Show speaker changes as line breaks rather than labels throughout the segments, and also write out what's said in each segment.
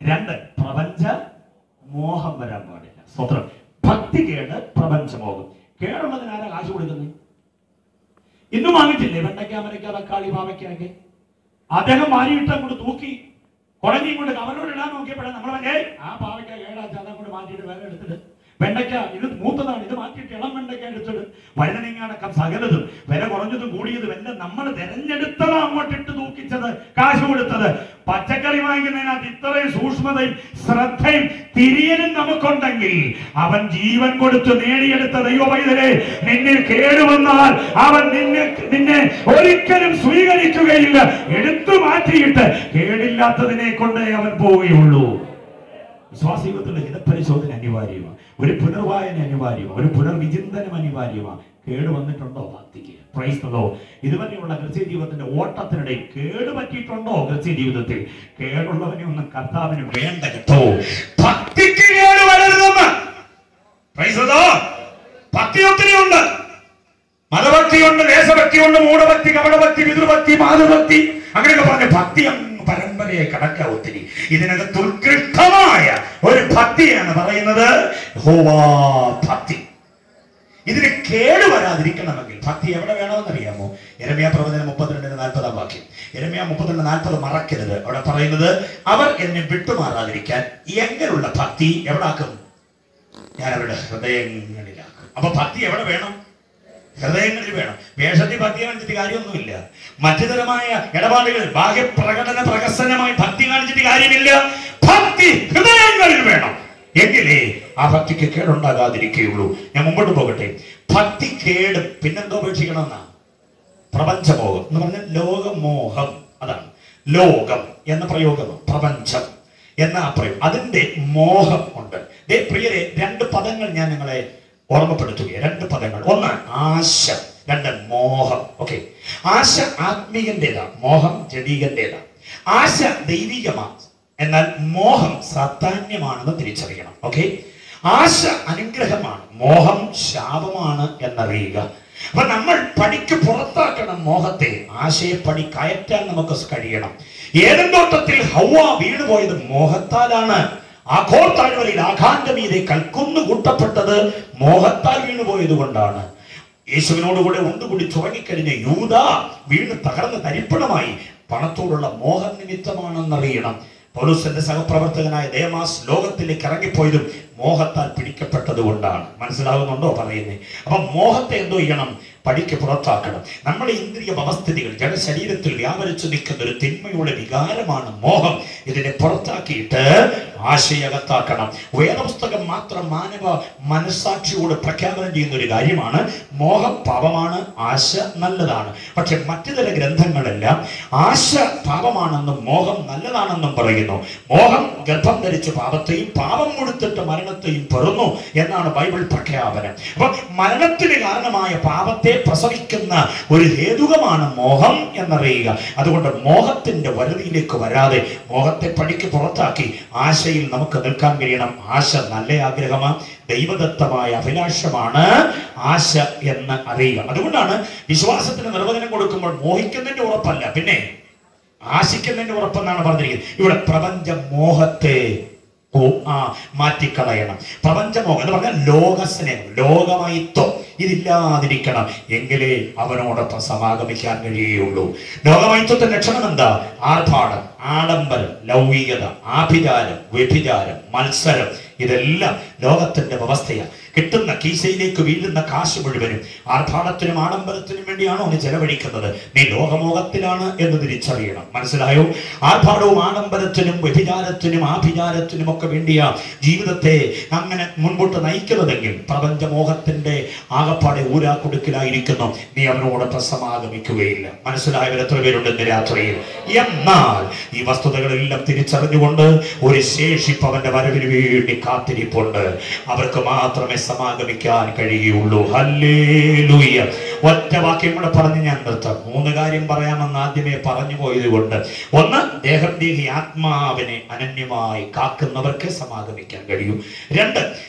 രണ്ട്, പ്രപഞ്ച മോഹം വരാൻ പാടില്ല. സ്വത്രം. ഭക്തി കേട്, പ്രപഞ്ചമോഹം. കേടുള്ളതിനാരാ കാശ് കൊടുക്കുന്നത്? ഇന്നും വാങ്ങിച്ചില്ലേ വെണ്ടയ്ക്ക, അമരയ്ക്ക, തക്കാളി, പാവയ്ക്കൊക്കെ? അദ്ദേഹം വാരിയിട്ട് അങ്ങോട്ട് തൂക്കി കുടഞ്ഞി കൊണ്ട് കവലോട് ഇടാൻ നോക്കിയപ്പോഴാണ് നമ്മൾ ആ പാവയ്ക്ക കേടാച്ചാൽ അതങ്ങോട്ട് മാറ്റിയിട്ട് വേറെ എടുത്തിട്ട്, വെണ്ടയ്ക്ക ഇത് മൂത്തതാണ്, ഇത് മാറ്റിയിട്ട് ഇളം വെണ്ടയ്ക്ക എടുത്തിട്ട്, വഴുതനങ്ങ സകലതും വില കുറഞ്ഞതും കൂടിയതും എല്ലാം നമ്മൾ തെരഞ്ഞെടുത്തത് അങ്ങോട്ടിട്ട് തൂക്കിച്ചത്, കാശ് കൊടുത്തത്. പച്ചക്കറി വാങ്ങിക്കുന്നതിനകത്ത് ഇത്രയും സൂക്ഷ്മതയും ശ്രദ്ധയും തിരിയലും നമുക്കുണ്ടെങ്കിൽ അവൻ ജീവൻ കൊടുത്ത് നേടിയെടുത്ത ദൈവപൈതലേ, നിന്നിൽ കേടുവന്നാൽ അവൻ നിന്നെ ഒരിക്കലും സ്വീകരിക്കുകയില്ല. എടുത്തു മാറ്റിയിട്ട് കേടില്ലാത്തതിനെ കൊണ്ടേ അവൻ പോവുകയുള്ളൂ. വിശ്വാസജീവിതത്തിലുള്ള ഹിതപരിശോധന അനിവാര്യമാണ്. ഒരു പുനർവായന അനിവാര്യമാണ്. ഒരു പുനർവിചിന്തനം അനിവാര്യമാണ്. കേട് വന്നിട്ടുണ്ടോ ഭക്തിക്ക്? Price the Lord. ഇതുവരെയുള്ള ക്രിസ്ത്യ ജീവിതത്തിന്റെ ഓട്ടത്തിനിടയിൽ കേട് പറ്റിയിട്ടുണ്ടോ ക്രിസ്ത്യ ജീവിതത്തിൽ? കേടുള്ളവനെ ഒന്നും കർത്താവിന് വേണ്ട കേട്ടോ. ഭക്തിക്ക് കേട് വരരുതെന്ന്. Price the Lord. ഭക്തി ഒത്തിരി ഉണ്ട്. മതഭക്തിയുണ്ട്, ദേശഭക്തിയുണ്ട്, മൂഢഭക്തി, കപടഭക്തി, പിതൃഭക്തി, മാതൃഭക്തി, അങ്ങനെയൊക്കെ പറഞ്ഞ ഭക്തി പരമ്പരയെ കടക്കുക ഒത്തിരി. ഇതിനകത്ത് ഉത്കൃഷ്ടമായ ഒരു ഭക്തിയാണ് പറയുന്നത് ഭക്തി. ഇതിന് കേട് വരാതിരിക്കണമെങ്കിൽ ഭക്തി എവിടെ വേണമെന്നറിയാമോ? യെരമ്യാ പ്രവചനം 32:40 വാക്യം. യെരമ്യാ 32:40 മറക്കരുത്. അവിടെ പറയുന്നത്, അവർ എന്നെ വിട്ടുമാറാതിരിക്കാൻ എങ്ങനെയുള്ള ഭക്തി എവിടാക്കും? ഞാൻ അവരുടെ ഹൃദയങ്ങളിലാക്കും. അപ്പൊ ഭക്തി എവിടെ വേണം? ഹൃദയങ്ങളിൽ വേണം. വേഷത്തിൽ ഭക്തി കാണിച്ചിട്ട് കാര്യമൊന്നുമില്ല. മറ്റു തരമായ ഇടപാടുകൾ ബാഹ്യപ്രകടന പ്രകസനമായി ഭക്തി കാണിച്ചിട്ട് കാര്യമില്ല. ഭക്തി ഹൃദയങ്ങളിൽ വേണം. എങ്കിലേ ആ ഭക്തിക്ക് കേടുണ്ടാകാതിരിക്കുകയുള്ളൂ. ഞാൻ മുമ്പോട്ട് പോകട്ടെ. ഭക്തി കേട് പിന്നെന്തോ ഉപേക്ഷിക്കണമെന്നാ? പ്രപഞ്ചമോഹം എന്ന് പറഞ്ഞാൽ ലോകമോഹം. അതാണ് ലോകം എന്ന പ്രയോഗം, പ്രപഞ്ചം എന്ന ആ പ്രയോഗം, അതിന്റെ മോഹം ഉണ്ട്. പ്രിയരെ, രണ്ട് പദങ്ങൾ ഞാൻ നിങ്ങളെ ഓർമ്മപ്പെടുത്തുക. രണ്ട് പദങ്ങൾ. ഒന്ന് ആശ, രണ്ട് മോഹം. ഓക്കെ, ആശ ആത്മീയന്റേതാണ്, മോഹം ജഡീകന്റേതാണ്. ആശ ദൈവികമാണ്, എന്നാൽ മോഹം സാധാന്യമാണെന്ന് തിരിച്ചറിയണം. ഓക്കെ, ആശ അനുഗ്രഹമാണ്, മോഹം ശാപമാണ് എന്നറിയുക. അപ്പൊ നമ്മൾ പടിക്ക് പുറത്താക്കണം മോഹത്തെ. ആശയെ പടി കയറ്റാൻ നമുക്ക് കഴിയണം. ഏദൻ തോട്ടത്തിൽ ഹവ്വ വീണുപോയത് മോഹത്താലാണ്. ആഖോർ താഴ്വരയിൽ ആഘാന്തമീതെ കൽക്കുന്ന് കൂട്ടപ്പെട്ടത് മോഹത്താൽ വീണുപോയത് കൊണ്ടാണ്. യേശുവിനോടുകൂടെ ഉണ്ടുകൂടി ചുറങ്ങിക്കഴിഞ്ഞ യൂദ വീണ് തകർന്ന് തരിപ്പണമായി. പണത്തോടുള്ള മോഹം നിമിത്തമാണെന്നറിയണം. പൗലോസിന്റെ സഹപ്രവർത്തകനായ ദേമാസ് ലോകത്തിലേക്ക് ഇറങ്ങിപ്പോയതും മോഹത്താൽ പിടിക്കപ്പെട്ടത് കൊണ്ടാണ്. മനസ്സിലാകുന്നുണ്ടോ പറയുന്നേ? അപ്പൊ മോഹത്തെ എന്തോ ചെയ്യണം? പടിക്ക് പുറത്താക്കണം. നമ്മുടെ ഇന്ദ്രിയ വ്യവസ്ഥിതികൾ ജനശരീരത്തിൽ വ്യാപരിച്ചു നിൽക്കുന്ന ഒരു തിന്മയുടെ വികാരമാണ് മോഹം. ഇതിനെ പുറത്താക്കിയിട്ട് ആശയകത്താക്കണം. വേദപുസ്തകം മാത്രം മാനവ മനസ്സാക്ഷിയോട് പ്രഖ്യാപനം ചെയ്യുന്ന ഒരു കാര്യമാണ് മോഹം പാപമാണ്, ആശ നല്ലതാണ്. പക്ഷെ മറ്റു ചില ഗ്രന്ഥങ്ങളെല്ലാം ആശ പാപമാണെന്നും മോഹം നല്ലതാണെന്നും പറയുന്നു. മോഹം ഗർഭം ധരിച്ച് പാപത്തെയും പാപം കൊടുത്തിട്ട് മരണത്തെയും പെറുന്നു എന്നാണ് ബൈബിൾ പ്രഖ്യാപനം. അപ്പൊ മരണത്തിന് കാരണമായ പാപത്തെ പ്രസവിക്കുന്ന ഒരു ഹേതുകമാണ് മോഹം എന്നറിയുക. അതുകൊണ്ട് മോഹത്തിന്റെ വരുതിയിലേക്ക് വരാതെ മോഹത്തെ പടിക്ക് പുറത്താക്കി ആശയിൽ നമുക്ക് നിൽക്കാൻ കഴിയണം. ആശ നല്ല ആഗ്രഹമാണ്, ദൈവദത്തമായ അഭിലാഷമാണ് ആശ എന്ന് അറിയുക. അതുകൊണ്ടാണ് വിശ്വാസത്തിന് നിർവചനം കൊടുക്കുമ്പോൾ മോഹിക്കുന്നതിന്റെ ഉറപ്പല്ല, പിന്നെ ആശിക്കുന്നതിന്റെ ഉറപ്പെന്നാണ് പറഞ്ഞിരിക്കുന്നത്. ഇവിടെ പ്രപഞ്ച മോഹത്തെ മാറ്റിക്കളയണം. പ്രപഞ്ചമോഹം എന്ന് പറഞ്ഞാൽ ലോകസ്നേഹം, ലോകമയിത്വം ഇതില്ലാതിരിക്കണം. എങ്കിലേ അവനോടൊപ്പം സമാഗമിക്കാൻ കഴിയുകയുള്ളൂ. ലോകമയിത്വത്തിന്റെ ലക്ഷണം എന്താ? ആർഭാടം, ആഡംബരം, ലൗകികത, ആഭിചാരം, വ്യഭിചാരം, മത്സരം, ഇതെല്ലാം ലോകത്തിന്റെ വ്യവസ്ഥയാണ്. കിട്ടുന്ന കീശയിലേക്ക് വീഴുന്ന കാശ് മുഴുവനും ആർഭാടത്തിനും ആഡംബരത്തിനും വേണ്ടിയാണോ നീ ചെലവഴിക്കുന്നത്? നീ ലോകമോഹത്തിലാണ് എന്ന് തിരിച്ചറിയണം. മനസ്സിലായോ? ആർഭാടവും ആഡംബരത്തിനും വ്യഭിചാരത്തിനും ആഭിചാരത്തിനും ഒക്കെ വേണ്ടിയാ ജീവിതത്തെ അങ്ങനെ മുൻപോട്ട് നയിക്കുന്നതെങ്കിൽ പ്രപഞ്ചമോഹത്തിന്റെ ആകപ്പാടെ ഊരാക്കുടുക്കിലായിരിക്കുന്നു. നീ അവനോടൊപ്പം സമാഗമിക്കുകയില്ല. മനസ്സിലായവർ എത്ര പേരുണ്ട് ഇന്ന് രാത്രിയിൽ? എന്നാൽ ഈ വസ്തുതകളെല്ലാം തിരിച്ചറിഞ്ഞുകൊണ്ട് ഒരു ശേഷിപ്പ് അവന്റെ വരവിന് വേണ്ടി കാത്തിരിപ്പുണ്ട്. അവർക്ക് മാത്രമേ സമാഗമിക്കാൻ കഴിയുള്ളൂ. ഹല്ലേലൂയ. ഒറ്റ വാക്യം കൂടെ പറഞ്ഞ് ഞാൻ നിർത്താം. 3 കാര്യം പറയാമെന്ന് ആദ്യമേ പറഞ്ഞു പോയത് കൊണ്ട്. 1, ദേഹം ദേഹി ആത്മാവിനെ അനന്യമായി കാക്കുന്നവർക്ക് സമാഗമിക്കാൻ കഴിയും. 2,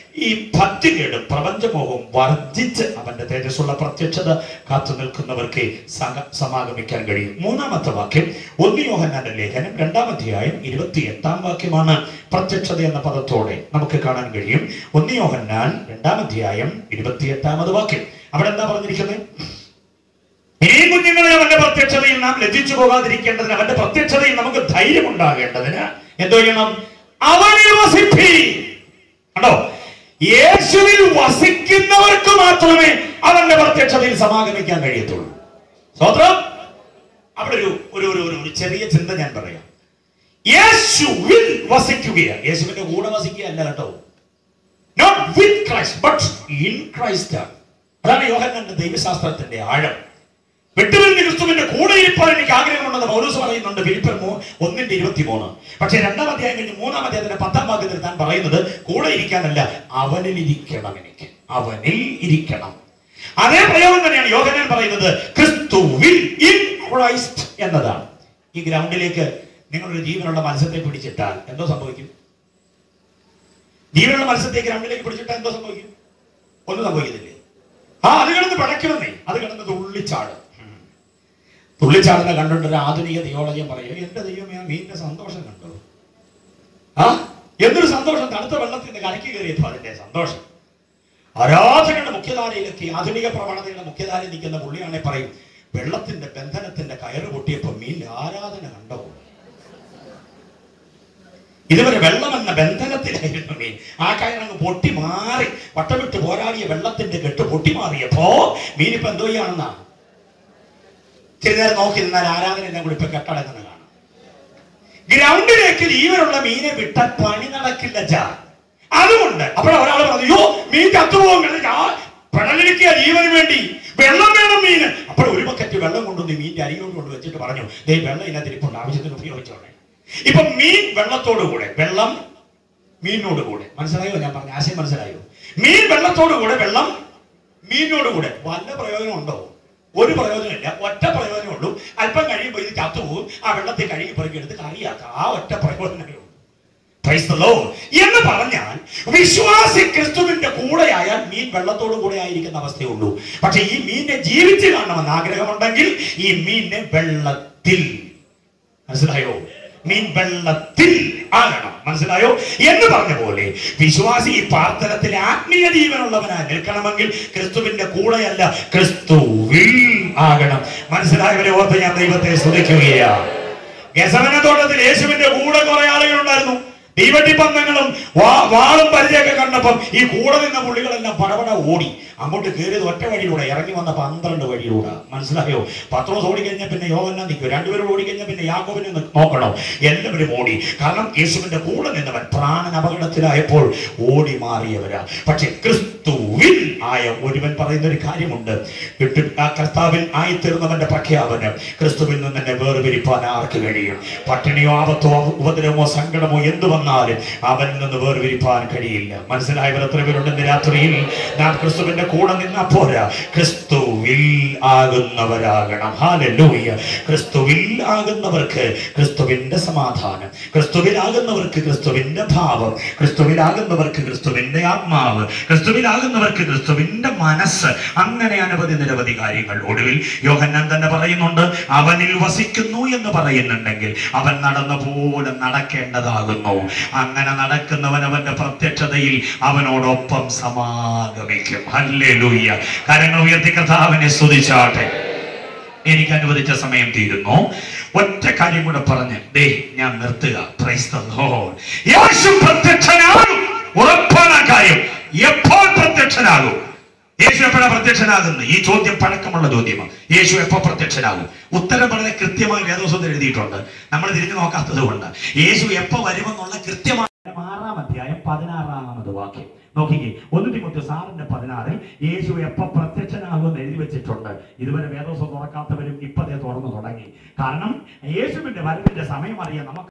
ഈ ഭക്തികേടും പ്രപഞ്ചമോഹവും വർജിച്ച് അവന്റെ തേജസ്സുള്ള പ്രത്യക്ഷത കാത്തു നിൽക്കുന്നവർക്ക് സമാഗമിക്കാൻ കഴിയും. 3-ാമത്തെ വാക്യം 1 യോഹന്നാന്റെ ലേഖനം 2-ാം അധ്യായം 28-ാം വാക്യമാണ്. പ്രത്യക്ഷത എന്ന പദത്തോടെ നമുക്ക് കാണാൻ കഴിയും. 1 യോഹന്നാൻ 2-ാം അധ്യായം 28-ാമത് വാക്യം. അവിടെ എന്താ പറഞ്ഞിരിക്കുന്നത്? ഈ കുഞ്ഞുങ്ങളെ അവന്റെ പ്രത്യക്ഷതയിൽ നാം ലജ്ജിച്ചു പോകാതിരിക്കേണ്ടതിന്, അവന്റെ പ്രത്യക്ഷതയിൽ നമുക്ക് ധൈര്യം ഉണ്ടാകേണ്ടതിന് എന്തോ ചെയ്യണം? അവനിൽ വസിപ്പീൻ. കണ്ടോ, യേശുവിൽ വസിക്കുന്നവർക്ക് മാത്രമേ അവന്റെ പ്രത്യക്ഷതയിൽ സമാഗമിക്കാൻ കഴിയത്തുള്ളൂ. സ്വതന്ത്രം. അവിടെ ഒരു ചെറിയ ചിന്ത ഞാൻ പറയാം. യേശുവിൽ വസിക്കുകയാണ്. യേശുവിന്റെ കൂടെ വസിക്കുകയല്ല കേട്ടോ. Not with Christ but in Christ. അതാണ് യോഹന്നാന്റെ ദൈവശാസ്ത്രത്തിന്റെ ആഴം. വിട്ടുപിരിഞ്ഞ ക്രിസ്തുവിന്റെ കൂടെ ഇരിപ്പാൻ എനിക്ക് ആഗ്രഹമുണ്ടെന്ന് പൗലോസ് പറയുന്നുണ്ട് ഫിലിപ്പിയർ 1:23. പക്ഷേ 2-ാം അധ്യായം കഴിഞ്ഞ് 3-ാം അധ്യായത്തിന്റെ 10-ാം വാക്യത്തിൽ താൻ പറയുന്നത് കൂടെ ഇരിക്കാനല്ല, അവനിൽ ഇരിക്കണം. എനിക്ക് അവനിൽ ഇരിക്കണം. അതേ പ്രയോഗം തന്നെയാണ് യോഹന്നാൻ പറയുന്നത് ക്രിസ്തുവിൽ ഇൻ ക്രൈസ്റ്റ് എന്നതാണ്. ഈ ഗ്രൗണ്ടിലേക്ക് നിങ്ങളൊരു ജീവനുള്ള മത്സ്യത്തെ പിടിച്ചിട്ടാൽ എന്തോ സംഭവിക്കും? ജീവനുള്ള മത്സ്യത്തെ ഗ്രൗണ്ടിലേക്ക് പിടിച്ചിട്ടാൽ എന്തോ സംഭവിക്കും? ഒന്നും സംഭവിക്കുന്നില്ലേ? അത് കിടന്ന് പിടയ്ക്കണമെന്നേ. അത് കിടന്ന് തുള്ളിച്ചാടും. തുള്ളിച്ചാടുന്ന കണ്ടുകൊണ്ടൊരു ആധുനിക തിയോളജിയും പറയും, എന്റെ ദൈവമേ ആ മീനിന്റെ സന്തോഷം കണ്ടോ? എന്തൊരു സന്തോഷം! തണുത്ത വെള്ളത്തിന്റെ കരയ്ക്ക് കയറിയപ്പോ അതിന്റെ സന്തോഷം. ആരാധനയുടെ മുഖ്യധാരയിലെത്തി, ആധുനിക പ്രവണതയുടെ മുഖ്യധാരയിൽ നിൽക്കുന്ന പുള്ളിയാണെ പറയും, വെള്ളത്തിന്റെ ബന്ധനത്തിന്റെ കയറ് പൊട്ടിയപ്പോ മീൻ ആരാധന കണ്ടോ? ഇതുവരെ വെള്ളം എന്ന ബന്ധനത്തിലായിരുന്നു മീൻ. ആ കയറങ്ങ് പൊട്ടി മാറി, വട്ടമിട്ട് പോരാടിയ വെള്ളത്തിന്റെ കെട്ട് പൊട്ടി മാറിയപ്പോ മീനിപ്പോ എന്തോ ചെയ്യാണെന്നാ ചില നേരം നോക്കി നിന്നാൽ ആരാധന എല്ലാം കൂടി ഇപ്പൊ കെട്ടടങ്ങുന്ന കാണാം. ഗ്രൗണ്ടിലേക്ക് ജീവനുള്ള മീനെ വിട്ടാൽ പണി നടക്കില്ല. അതുകൊണ്ട് അപ്പോഴൊരാൾ പറഞ്ഞു, മീൻ ചത്തുപോകും, പെടലിരിക്കുക ജീവന് വേണ്ടി, വെള്ളം വേണം മീന്. അപ്പോൾ ഒരു ബക്കറ്റ് വെള്ളം കൊണ്ടുവന്ന് മീനിന്റെ അരിയോട് കൊണ്ട് വെച്ചിട്ട് പറഞ്ഞു, വെള്ളം ഇതിനകത്തിരിപ്പുണ്ട്, ആവശ്യത്തിന് ഉപയോഗിച്ചോളെ. ഇപ്പൊ മീൻ വെള്ളത്തോടുകൂടെ, വെള്ളം മീനിനോടുകൂടെ. മനസ്സിലായോ ഞാൻ പറഞ്ഞ ആശയം? മനസ്സിലായോ? മീൻ വെള്ളത്തോടുകൂടെ, വെള്ളം മീനിനോടുകൂടെ. വല്ല പ്രയോജനം ഉണ്ടോ? ഒരു പ്രയോജനമില്ല. ഒറ്റ പ്രയോജനമേ ഉള്ളൂ. അല്പം കഴിയുമ്പോൾ ഇത് ചത്തുപോകും. ആ വെള്ളത്തെ കഴുകി പെറുക്കിയെടുത്ത് കറിയാക്കാം. ആ ഒറ്റ പ്രയോജനമേ ഉള്ളൂ. എന്ന് പറഞ്ഞാൽ വിശ്വാസി ക്രിസ്തുവിന്റെ കൂടെയായാൽ മീൻ വെള്ളത്തോടു കൂടെ ആയിരിക്കുന്ന അവസ്ഥയുള്ളൂ. പക്ഷെ ഈ മീനിനെ ജീവിച്ച് കാണണമെന്ന് ആഗ്രഹമുണ്ടെങ്കിൽ ഈ മീനിനെ വെള്ളത്തിൽ, മനസ്സിലായോ? മീൻ വെള്ളത്തിൽ ആകണം. മനസ്സിലായോ? എന്ന് പറഞ്ഞ പോലെ വിശ്വാസി ഈ പാർത്തലത്തിൽ ആത്മീയ ജീവനുള്ളവനായി നിൽക്കണമെങ്കിൽ ക്രിസ്തുവിന്റെ കൂടെയല്ല, ക്രിസ്തുവിൽ ആകണം. മനസ്സിലായവരെ ഓർത്ത് ഞാൻ ദൈവത്തെ സ്തുതിക്കുകയാണ്. ഗെത്സമനെ തോട്ടത്തിൽ യേശുവിന്റെ കൂടെ കുറെ ആളുകൾ ഉണ്ടായിരുന്നു. തീവട്ടിപ്പന്തങ്ങളും വാളും പരിചയമൊക്കെ കണ്ടപ്പം ഈ കൂടെ നിന്ന പുള്ളികളെല്ലാം പടപട ഓടി. അങ്ങോട്ട് കയറിയത് ഒറ്റ വഴിയിലൂടെ, ഇറങ്ങി വന്ന 12 വഴിയിലൂടെ. മനസ്സിലായോ? പത്രോസ് ഓടിക്കഴിഞ്ഞാൽ പിന്നെ യോഹന്നാൻ നിൽക്കും, 2 പേരും ഓടിക്കഴിഞ്ഞാൽ പിന്നെ യാക്കോബിനെ നോക്കണം. എല്ലാവരും ഓടി. കാരണം യേശുവിന്റെ കൂടെ നിന്നവൻ പ്രാണൻ അപകടത്തിലായപ്പോൾ ഓടി മാറിയവരാ. പക്ഷെ ക്രിസ്തുവിൽ ആയ ഒരുവൻ പറയുന്ന ഒരു കാര്യമുണ്ട്. കർത്താവിൽ ആയിത്തീർന്നവന്റെ പ്രഖ്യാപനം, ക്രിസ്തുവിൽ നിന്ന് തന്നെ വേർപിരിപ്പാൻ ആർക്ക് കഴിയും? പട്ടിണിയോ ആപത്തോ ഉപദ്രവമോ സങ്കടമോ എന്തു വന്നാലും അവനിൽ നിന്ന് വേർപിരിപ്പാൻ കഴിയില്ല. മനസ്സിലായവർ എത്ര പേരുണ്ടെന്ന് രാത്രിയിൽ നാം ക്രിസ്തുവിന്റെ കൂടെ നിന്നാ പോരാ, ക്രിസ്തുവിൽ ആകുന്നവരാകണം. ഹല്ലേലൂയ. ക്രിസ്തുവിൽ ആകുന്നവർക്ക് ക്രിസ്തുവിന്റെ സമാധാനം, ക്രിസ്തുവിലാകുന്നവർക്ക് ക്രിസ്തുവിന്റെ ഭാവം, ക്രിസ്തുവിലാകുന്നവർക്ക് ക്രിസ്തുവിന്റെ ആത്മാവ്, ക്രിസ്തുവിലാകുന്നവർക്ക് ക്രിസ്തുവിന്റെ മനസ്സ്, അങ്ങനെ നിരവധി കാര്യങ്ങൾ. ഒടുവിൽ യോഹന്നാൻ തന്നെ പറയുന്നുണ്ട്, അവനിൽ വസിക്കുന്നു എന്ന് പറയുന്നുണ്ടെങ്കിൽ അവൻ നടന്ന പോലെ നടക്കേണ്ടതാകുന്നു. അങ്ങനെ നടക്കുന്നവൻ അവന്റെ പ്രത്യക്ഷതയിൽ അവനോടൊപ്പം സമാഗമിക്കും. ഹല്ലേലൂയ. കരങ്ങൾ ഉയർത്തി കർത്താവിനെ സ്തുതിച്ചാട്ടെ. എനിക്ക് അനുവദിച്ച സമയം തീരുന്നു. ഒറ്റ കാര്യം കൂടെ പറഞ്ഞ് ഞാൻ നിർത്തുക. Praise the lord. യേശു പ്രത്യക്ഷനാകും. ഉറപ്പാണ് കാര്യം. എപ്പോൾ പ്രത്യക്ഷനാകും? യേശു എപ്പോഴാണ് പ്രത്യക്ഷനാകുന്നത്? ഈ ചോദ്യം പഴക്കമുള്ള ചോദ്യമാണ്. യേശു എപ്പോൾ പ്രത്യക്ഷനാകും? ഉത്തരം വളരെ കൃത്യമായി വേദപുസ്തകത്തിൽ എഴുതിയിട്ടുണ്ട്. നമ്മൾ തിരിഞ്ഞു നോക്കാത്തത് കൊണ്ട്. യേശു എപ്പോൾ വരുമെന്നുള്ള കൃത്യമായ 6-ാം അധ്യായം 16-ാമത് വാക്യം നോക്കിക്കേ. 1 തിമോഥെയോസ് 6:16 യേശു എപ്പോൾ പ്രത്യക്ഷനാകുമെന്ന് എഴുതി വെച്ചിട്ടുണ്ട്. ഇതുവരെ വേദപുസ്തകം തുറക്കാത്തവരും ഇപ്പതേ തുറന്നു തുടങ്ങി. കാരണം യേശുവിന്റെ വരവിന്റെ സമയം അറിയാൻ നമുക്ക്